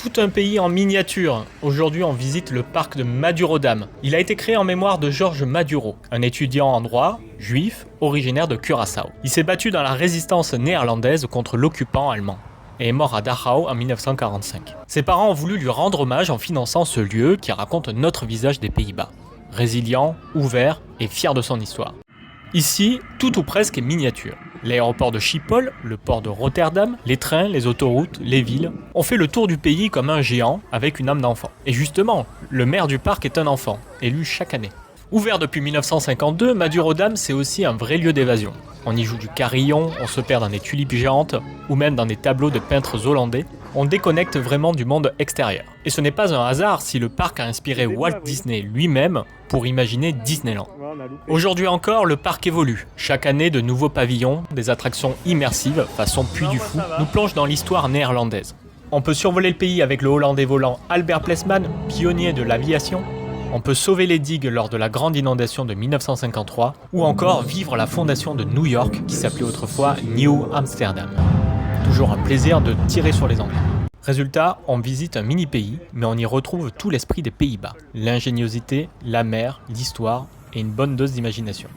Tout un pays en miniature. Aujourd'hui, on visite le parc de Madurodam. Il a été créé en mémoire de Georges Maduro, un étudiant en droit, juif, originaire de Curaçao. Il s'est battu dans la résistance néerlandaise contre l'occupant allemand et est mort à Dachau en 1945. Ses parents ont voulu lui rendre hommage en finançant ce lieu qui raconte notre visage des Pays-Bas. Résilient, ouvert et fier de son histoire. Ici, tout ou presque est miniature. L'aéroport de Schiphol, le port de Rotterdam, les trains, les autoroutes, les villes. On fait le tour du pays comme un géant avec une âme d'enfant. Et justement, le maire du parc est un enfant, élu chaque année. Ouvert depuis 1952, Madurodam c'est aussi un vrai lieu d'évasion. On y joue du carillon, on se perd dans des tulipes géantes, ou même dans des tableaux de peintres hollandais. On déconnecte vraiment du monde extérieur. Et ce n'est pas un hasard si le parc a inspiré Walt Disney lui-même pour imaginer Disneyland. Aujourd'hui encore, le parc évolue. Chaque année, de nouveaux pavillons, des attractions immersives, façon Puy du Fou, nous plongent dans l'histoire néerlandaise. On peut survoler le pays avec le Hollandais volant Albert Plesman, pionnier de l'aviation. On peut sauver les digues lors de la grande inondation de 1953, ou encore vivre la fondation de New York, qui s'appelait autrefois New Amsterdam. Toujours un plaisir de tirer sur les Anglais. Résultat, on visite un mini-pays, mais on y retrouve tout l'esprit des Pays-Bas. L'ingéniosité, la mer, l'histoire et une bonne dose d'imagination.